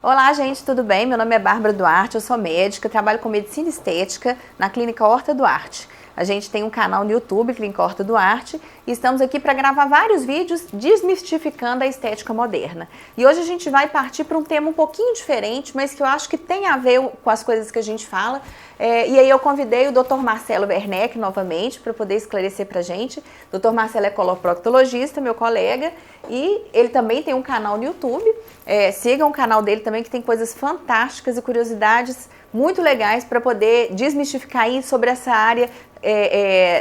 Olá, gente, tudo bem? Meu nome é Bárbara Duarte, eu sou médica, trabalho com medicina estética na Clínica Horta Duarte. A gente tem um canal no YouTube, Clínica Horta Duarte, e estamos aqui para gravar vários vídeos desmistificando a estética moderna. E hoje a gente vai partir para um tema um pouquinho diferente, mas que eu acho que tem a ver com as coisas que a gente fala. E aí eu convidei o Dr. Marcelo Werneck novamente para poder esclarecer para a gente. O Dr. Marcelo é coloproctologista, meu colega, e ele também tem um canal no YouTube. Sigam o canal dele também, que tem coisas fantásticas e curiosidades muito legais para poder desmistificar aí sobre essa área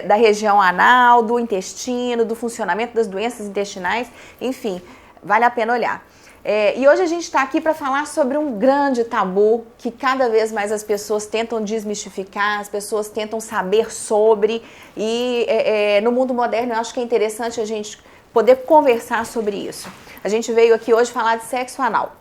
da região anal, do intestino, do funcionamento das doenças intestinais, enfim, vale a pena olhar. E hoje a gente está aqui para falar sobre um grande tabu que cada vez mais as pessoas tentam desmistificar, as pessoas tentam saber sobre, e no mundo moderno eu acho que é interessante a gente poder conversar sobre isso. A gente veio aqui hoje falar de sexo anal.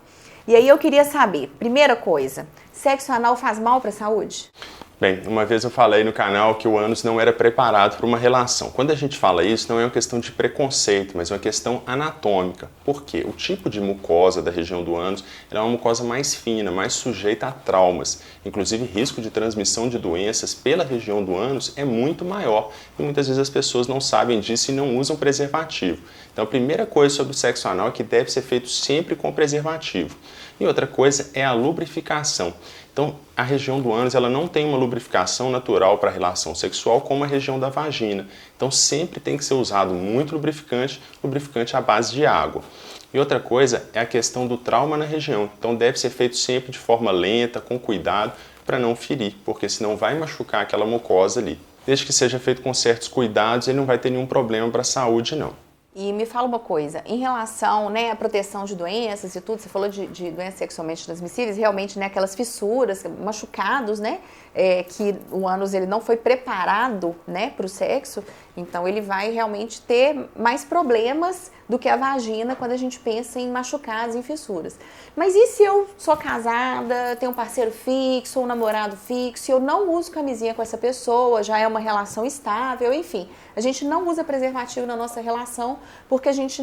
E aí eu queria saber, primeira coisa, sexo anal faz mal para a saúde? Bem, uma vez eu falei no canal que o ânus não era preparado para uma relação. Quando a gente fala isso, não é uma questão de preconceito, mas é uma questão anatômica. Por quê? O tipo de mucosa da região do ânus é uma mucosa mais fina, mais sujeita a traumas. Inclusive, risco de transmissão de doenças pela região do ânus é muito maior. E muitas vezes as pessoas não sabem disso e não usam preservativo. Então, a primeira coisa sobre o sexo anal é que deve ser feito sempre com preservativo. E outra coisa é a lubrificação. Então, a região do ânus ela não tem uma lubrificação natural para a relação sexual como a região da vagina. Então, sempre tem que ser usado muito lubrificante à base de água. E outra coisa é a questão do trauma na região. Então, deve ser feito sempre de forma lenta, com cuidado, para não ferir, porque senão vai machucar aquela mucosa ali. Desde que seja feito com certos cuidados, ele não vai ter nenhum problema para a saúde, não. E me fala uma coisa, em relação à proteção de doenças e tudo, você falou de doenças sexualmente transmissíveis, realmente aquelas fissuras, machucados, que o ânus ele não foi preparado para o sexo, então ele vai realmente ter mais problemas do que a vagina quando a gente pensa em machucados, em fissuras. Mas e se eu sou casada, tenho um parceiro fixo, um namorado fixo, e eu não uso camisinha com essa pessoa, já é uma relação estável, enfim, a gente não usa preservativo na nossa relação porque a gente,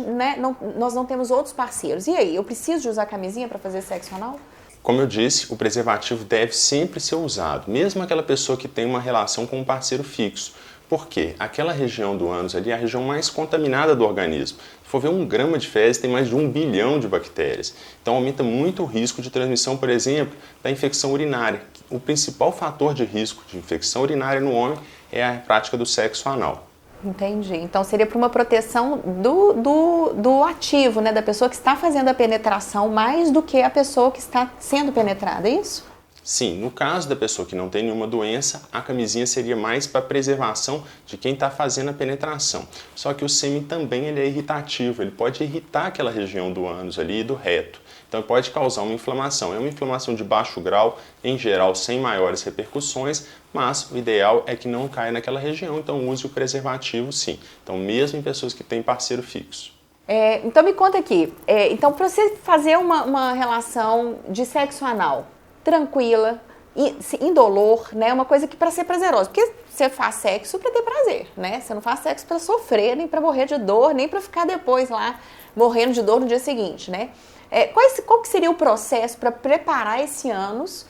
nós não temos outros parceiros. E aí, eu preciso de usar camisinha para fazer sexo anal? Como eu disse, o preservativo deve sempre ser usado, mesmo aquela pessoa que tem uma relação com um parceiro fixo. Por quê? Aquela região do ânus ali é a região mais contaminada do organismo. Se for ver 1 grama de fezes, tem mais de 1 bilhão de bactérias. Então aumenta muito o risco de transmissão, por exemplo, da infecção urinária. O principal fator de risco de infecção urinária no homem é a prática do sexo anal. Entendi. Então seria para uma proteção do ativo, da pessoa que está fazendo a penetração, mais do que a pessoa que está sendo penetrada, é isso? Sim, no caso da pessoa que não tem nenhuma doença, a camisinha seria mais para preservação de quem está fazendo a penetração. Só que o sêmen também ele é irritativo, ele pode irritar aquela região do ânus ali e do reto. Então pode causar uma inflamação. É uma inflamação de baixo grau, em geral sem maiores repercussões, mas o ideal é que não caia naquela região, então use o preservativo sim. Então mesmo em pessoas que têm parceiro fixo. Então me conta aqui, então para você fazer uma relação de sexo anal, tranquila, indolor, uma coisa que para ser prazerosa, porque você faz sexo para ter prazer, Você não faz sexo para sofrer, nem para morrer de dor, nem para ficar depois lá morrendo de dor no dia seguinte, Qual que seria o processo para preparar esse ânus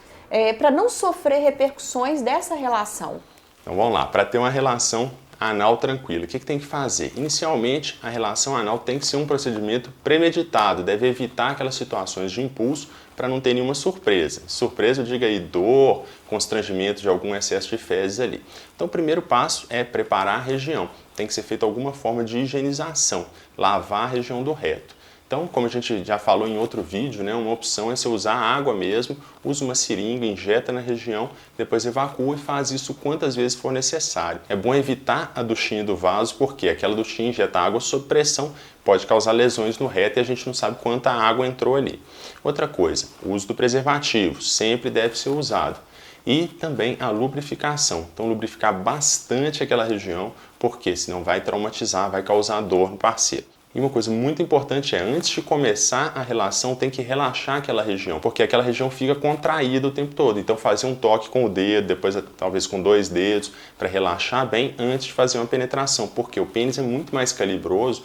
para não sofrer repercussões dessa relação? Então vamos lá, para ter uma relação anal tranquila, o que tem que fazer? Inicialmente, a relação anal tem que ser um procedimento premeditado, deve evitar aquelas situações de impulso para não ter nenhuma surpresa. Surpresa, eu digo aí, dor, constrangimento de algum excesso de fezes ali. Então, o primeiro passo é preparar a região. Tem que ser feita alguma forma de higienização, lavar a região do reto. Então, como a gente já falou em outro vídeo, uma opção é você usar água mesmo, usa uma seringa, injeta na região, depois evacua e faz isso quantas vezes for necessário. É bom evitar a duchinha do vaso, porque aquela duchinha injeta água sob pressão, pode causar lesões no reto e a gente não sabe quanta água entrou ali. Outra coisa, o uso do preservativo, sempre deve ser usado. E também a lubrificação. Então, lubrificar bastante aquela região, porque senão vai traumatizar, vai causar dor no parceiro. E uma coisa muito importante é, antes de começar a relação, tem que relaxar aquela região, porque aquela região fica contraída o tempo todo. Então fazer um toque com o dedo, depois talvez com 2 dedos, para relaxar bem antes de fazer uma penetração, porque o pênis é muito mais calibroso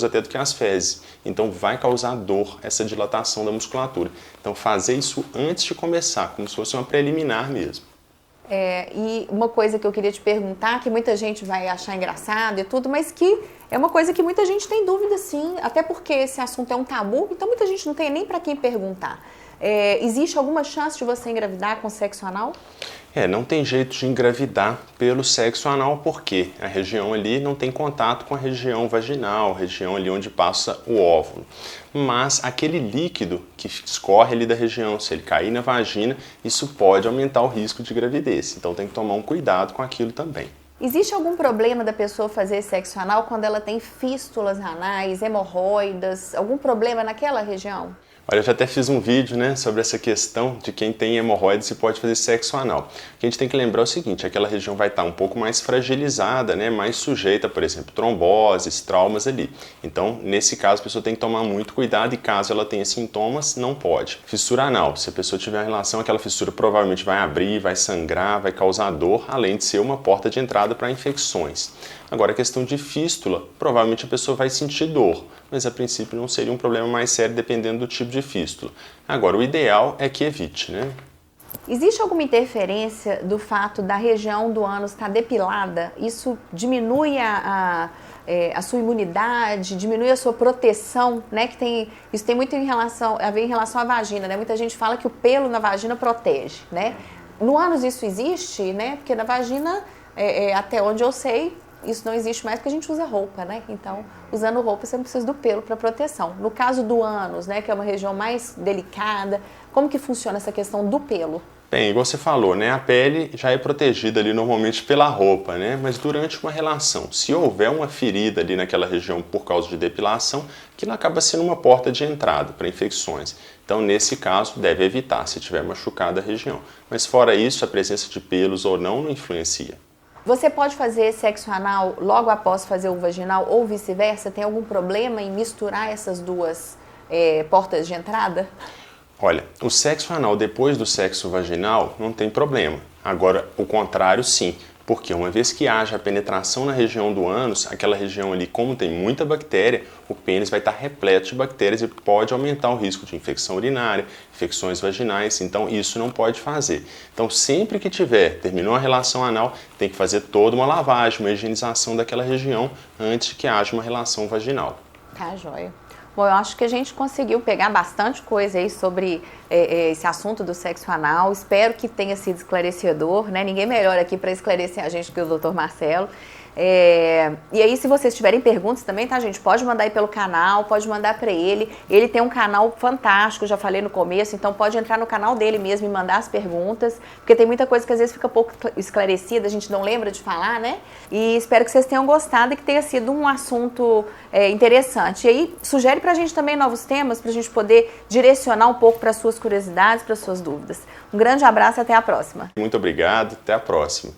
até do que as fezes. Então vai causar dor, essa dilatação da musculatura. Então fazer isso antes de começar, como se fosse uma preliminar mesmo. E uma coisa que eu queria te perguntar, que muita gente vai achar engraçado e tudo, mas que é uma coisa que muita gente tem dúvida sim, até porque esse assunto é um tabu, então muita gente não tem nem para quem perguntar. Existe alguma chance de você engravidar com sexo anal? Não tem jeito de engravidar pelo sexo anal, porque a região ali não tem contato com a região vaginal, a região ali onde passa o óvulo. Mas aquele líquido que escorre ali da região, se ele cair na vagina, isso pode aumentar o risco de gravidez. Então tem que tomar um cuidado com aquilo também. Existe algum problema da pessoa fazer sexo anal quando ela tem fístulas anais, hemorroidas, algum problema naquela região? Olha, eu já até fiz um vídeo, sobre essa questão de quem tem hemorroides e pode fazer sexo anal. O que a gente tem que lembrar é o seguinte, aquela região vai estar um pouco mais fragilizada, mais sujeita, por exemplo, tromboses, traumas ali. Então, nesse caso, a pessoa tem que tomar muito cuidado e caso ela tenha sintomas, não pode. Fissura anal, se a pessoa tiver uma relação, aquela fissura provavelmente vai abrir, vai sangrar, vai causar dor, além de ser uma porta de entrada para infecções. Agora, a questão de fístula, provavelmente a pessoa vai sentir dor, mas a princípio não seria um problema mais sério dependendo do tipo de fístula. Agora, o ideal é que evite, Existe alguma interferência do fato da região do ânus estar depilada? Isso diminui a sua imunidade, diminui a sua proteção, isso tem muito a ver em relação à vagina, Muita gente fala que o pelo na vagina protege, No ânus isso existe, Porque na vagina, até onde eu sei, isso não existe mais porque a gente usa roupa, Então, usando roupa você não precisa do pelo para proteção. No caso do ânus, que é uma região mais delicada, como que funciona essa questão do pelo? Bem, igual você falou, a pele já é protegida ali normalmente pela roupa, Mas durante uma relação, se houver uma ferida ali naquela região por causa de depilação, aquilo acaba sendo uma porta de entrada para infecções. Então, nesse caso, deve evitar se tiver machucada a região. Mas fora isso, a presença de pelos ou não influencia. Você pode fazer sexo anal logo após fazer o vaginal ou vice-versa? Tem algum problema em misturar essas duas portas de entrada? Olha, o sexo anal depois do sexo vaginal não tem problema. Agora, o contrário sim, porque uma vez que haja a penetração na região do ânus, aquela região ali, como tem muita bactéria, o pênis vai estar repleto de bactérias e pode aumentar o risco de infecção urinária, infecções vaginais, então isso não pode fazer. Então sempre que terminou a relação anal, tem que fazer toda uma lavagem, uma higienização daquela região antes de que haja uma relação vaginal. Tá, joia. Bom, eu acho que a gente conseguiu pegar bastante coisa aí sobre esse assunto do sexo anal. Espero que tenha sido esclarecedor, Ninguém melhor aqui para esclarecer a gente que o Dr. Marcelo. E aí, se vocês tiverem perguntas também, tá, gente? Pode mandar aí pelo canal, pode mandar para ele. Ele tem um canal fantástico, já falei no começo, então pode entrar no canal dele mesmo e mandar as perguntas, porque tem muita coisa que às vezes fica pouco esclarecida, a gente não lembra de falar, E espero que vocês tenham gostado e que tenha sido um assunto interessante. E aí, sugere pra gente também novos temas, pra gente poder direcionar um pouco para suas curiosidades, para suas dúvidas. Um grande abraço e até a próxima. Muito obrigado, até a próxima.